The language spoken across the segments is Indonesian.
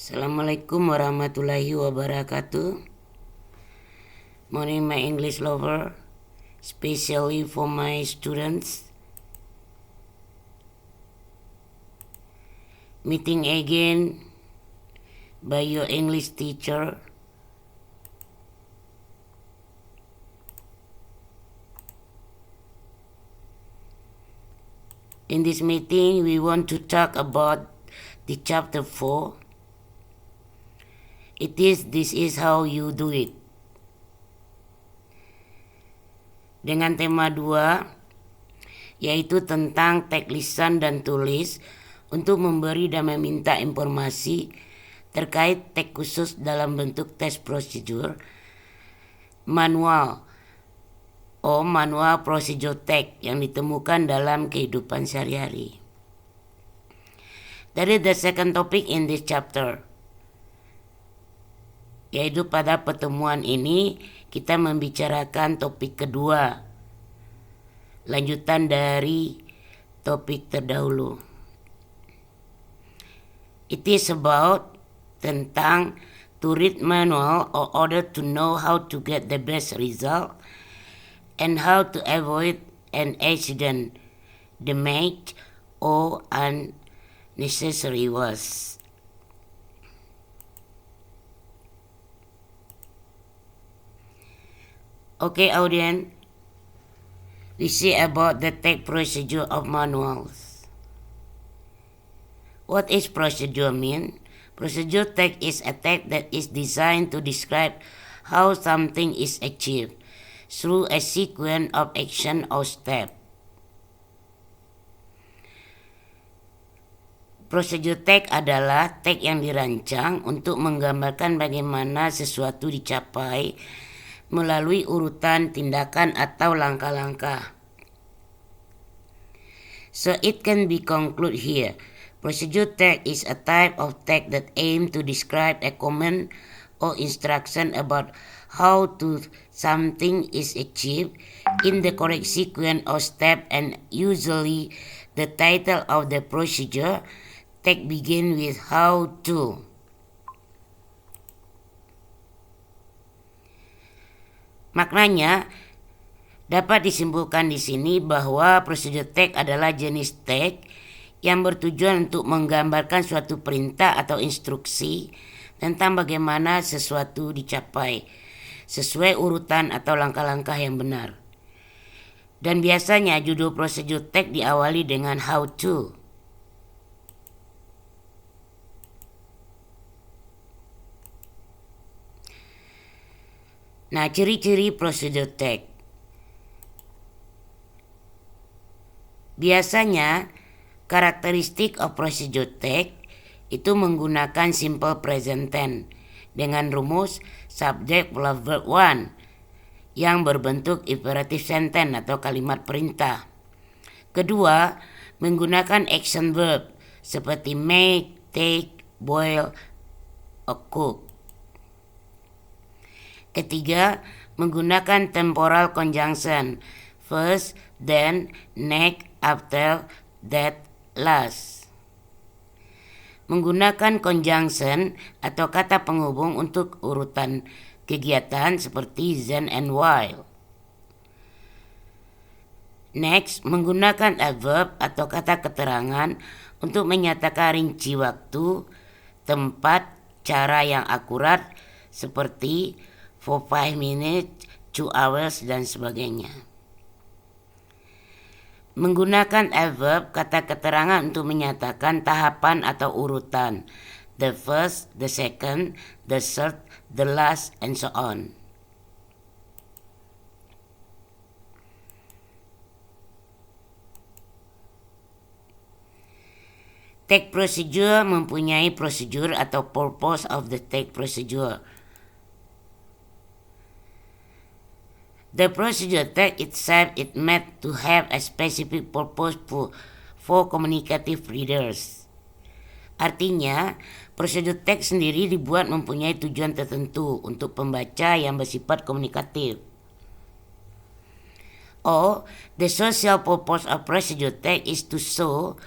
Assalamualaikum warahmatullahi wabarakatuh. Morning my English lover, especially for my students. Meeting again by your English teacher. In this meeting, we want to talk about the chapter 4. This is how you do it. Dengan tema 2, yaitu tentang teks lisan dan tulis untuk memberi dan meminta informasi terkait teks khusus dalam bentuk teks prosedur, manual prosedur teks yang ditemukan dalam kehidupan sehari-hari. That is the second topic in this chapter. Yaitu pada pertemuan ini kita membicarakan topik kedua, lanjutan dari topik terdahulu. It is about tentang to read manual in order to know how to get the best result and how to avoid an accident, damage or unnecessary was. Okay, audience, we see about the text procedure of manuals. What is procedure mean? Procedure text is a text that is designed to describe how something is achieved through a sequence of action or step. Procedure text adalah teks yang dirancang untuk menggambarkan bagaimana sesuatu dicapai melalui urutan tindakan atau langkah-langkah. So it can be concluded here. Procedure text is a type of text that aims to describe a command or instruction about how something is achieved in the correct sequence or step, and usually the title of the procedure text begins with how to. Maknanya dapat disimpulkan di sini bahwa prosedur teks adalah jenis teks yang bertujuan untuk menggambarkan suatu perintah atau instruksi tentang bagaimana sesuatu dicapai sesuai urutan atau langkah-langkah yang benar. Dan biasanya judul prosedur teks diawali dengan how to. Nah, ciri-ciri prosedur teks. Biasanya, karakteristik of procedure text itu menggunakan simple present tense dengan rumus subject plus verb one yang berbentuk imperative sentence atau kalimat perintah. Kedua, menggunakan action verb seperti make, take, boil, or cook. Ketiga, menggunakan temporal conjunction first, then, next, after, that, last. Menggunakan conjunction atau kata penghubung untuk urutan kegiatan seperti then and while. Next, menggunakan adverb atau kata keterangan untuk menyatakan rinci waktu, tempat, cara yang akurat seperti for 5 minutes, 2 hours, dan sebagainya. Menggunakan adverb kata keterangan untuk menyatakan tahapan atau urutan, the first, the second, the third, the last, and so on. Text procedure mempunyai prosedur atau purpose of the text procedure. The procedure text itself is meant to have a specific purpose for communicative readers. Artinya, prosedur teks sendiri dibuat mempunyai tujuan tertentu untuk pembaca yang bersifat komunikatif. Or, the social purpose of procedure text is to show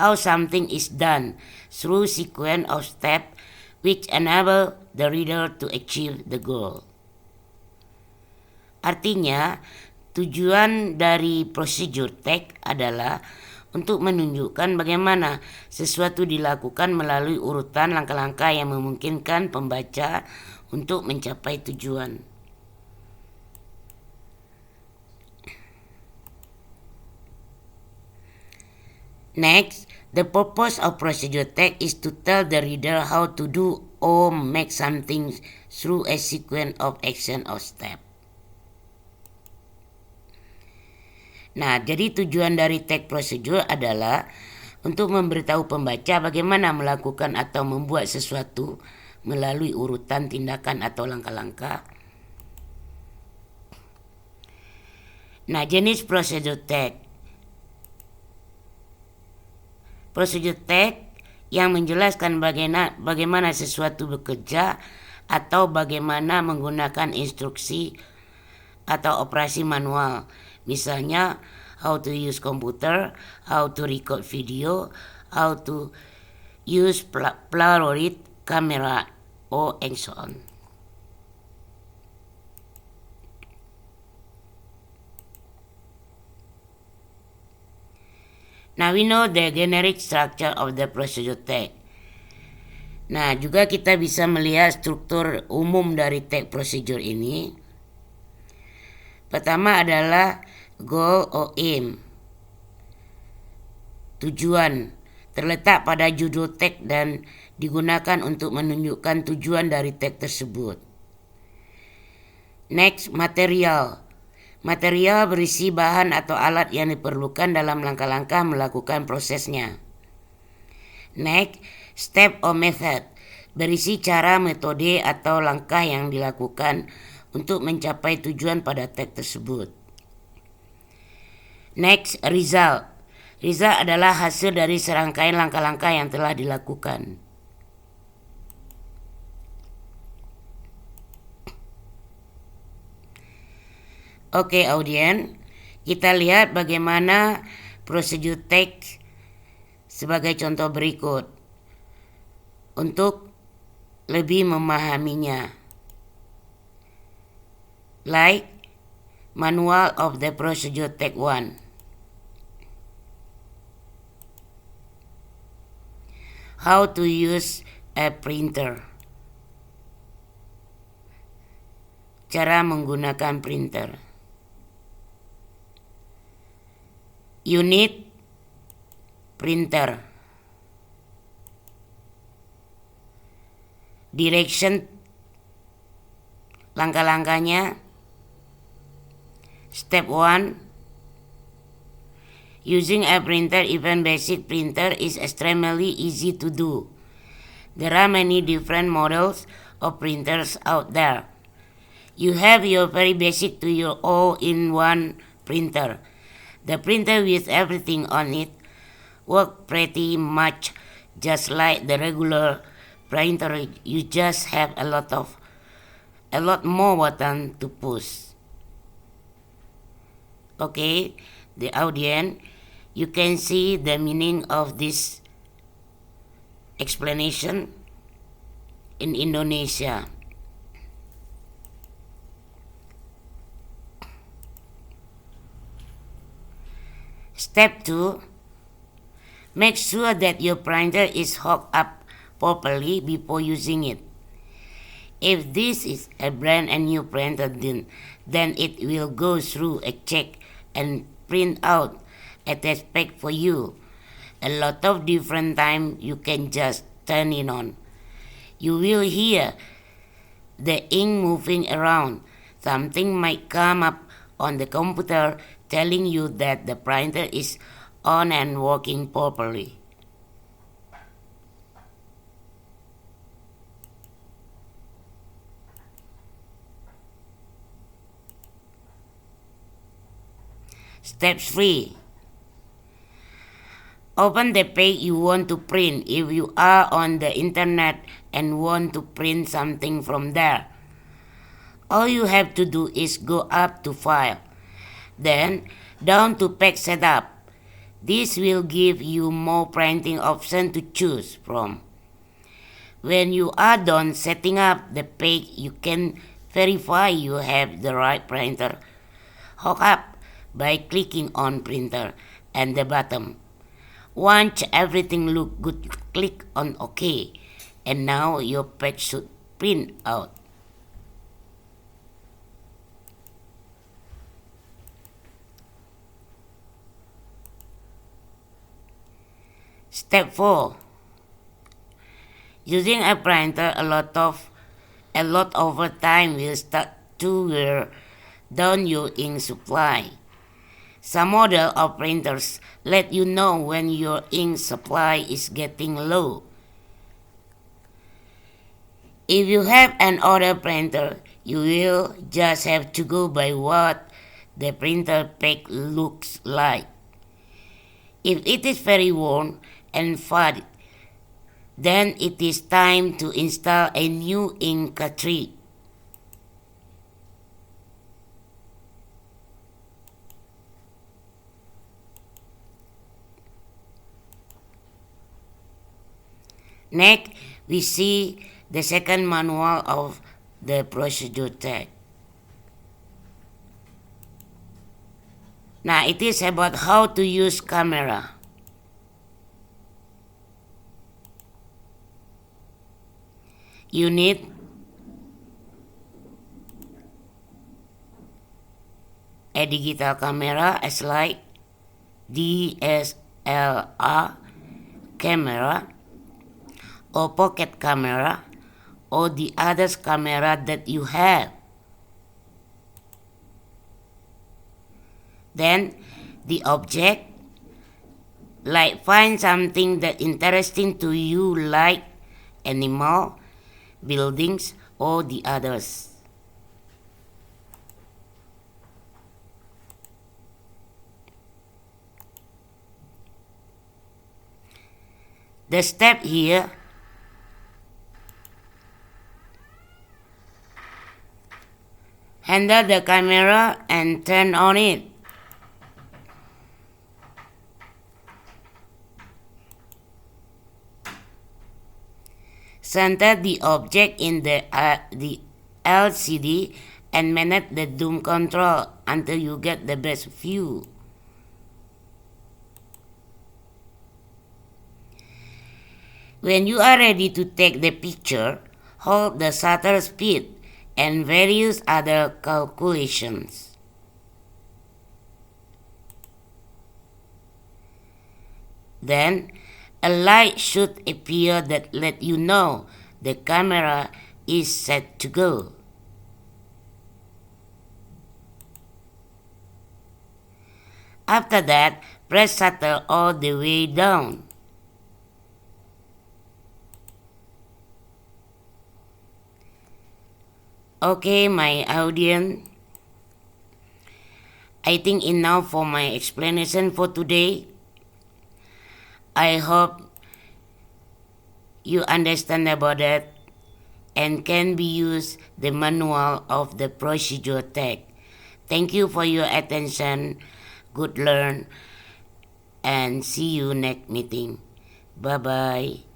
how something is done through sequence of steps which enable the reader to achieve the goal. Artinya, tujuan dari procedure tag adalah untuk menunjukkan bagaimana sesuatu dilakukan melalui urutan langkah-langkah yang memungkinkan pembaca untuk mencapai tujuan. Next, the purpose of procedure tag is to tell the reader how to do or make something through a sequence of action or step. Nah, jadi tujuan dari tag procedure adalah untuk memberitahu pembaca bagaimana melakukan atau membuat sesuatu melalui urutan tindakan atau langkah-langkah. Nah, jenis procedure tag. Procedure tag yang menjelaskan bagaimana sesuatu bekerja atau bagaimana menggunakan instruksi atau operasi manual. Misalnya, how to use computer, how to record video, how to use Polaroid camera, and so on. Now we know the generic structure of the procedure tag. Nah, juga kita bisa melihat struktur umum dari tag procedure ini. Pertama adalah goal or aim. Tujuan terletak pada judul tag dan digunakan untuk menunjukkan tujuan dari tag tersebut. Next, material. Material berisi bahan atau alat yang diperlukan dalam langkah-langkah melakukan prosesnya. Next, step or method. Berisi cara, metode, atau langkah yang dilakukan untuk mencapai tujuan pada tag tersebut. Next, result. Result adalah hasil dari serangkaian langkah-langkah yang telah dilakukan. Oke, audien, kita lihat bagaimana prosedur tag sebagai contoh berikut untuk lebih memahaminya. Like Manual of the Procedure Tag 1. How to use a printer. Cara menggunakan printer. Unit printer. Direction langkah-langkahnya. Step 1. Using a printer, even basic printer, is extremely easy to do. There are many different models of printers out there. You have your very basic to your all-in-one printer. The printer with everything on it works pretty much just like the regular printer. You just have a lot more buttons to push. Okay, the audience, you can see the meaning of this explanation in Indonesia. Step 2. Make sure that your printer is hooked up properly before using it. If this is a brand new printer, then it will go through a check and print out a test spec for you. A lot of different time you can just turn it on. You will hear the ink moving around. Something might come up on the computer telling you that the printer is on and working properly. Step 3. Open the page you want to print if you are on the internet and want to print something from there. All you have to do is go up to File, then down to Page Setup. This will give you more printing options to choose from. When you are done setting up the page, you can verify you have the right printer hookup by clicking on printer and the bottom. Once everything look good, click on OK, and now your page should print out. Step 4. Using a printer a lot over time will start to wear down your ink supply. Some model of printers let you know when your ink supply is getting low. If you have an older printer, you will just have to go by what the printer page looks like. If it is very worn and faded, then it is time to install a new ink cartridge. Next, we see the second manual of the ProcedureTech. Now, it is about how to use camera. You need a digital camera, as like DSLR camera or pocket camera or the other camera that you have. Then the object, like find something that interesting to you, like animal, buildings, or the others. The step here, handle the camera and turn on it. Center the object in the LCD and manage the zoom control until you get the best view. When you are ready to take the picture, hold the shutter speed and various other calculations. Then, a light should appear that let you know the camera is set to go. After that, press shutter all the way down. Okay, my audience, I think enough for my explanation for today. I hope you understand about that and can be used the manual of the ProcedureTech. Thank you for your attention. Good learn and see you next meeting. Bye bye.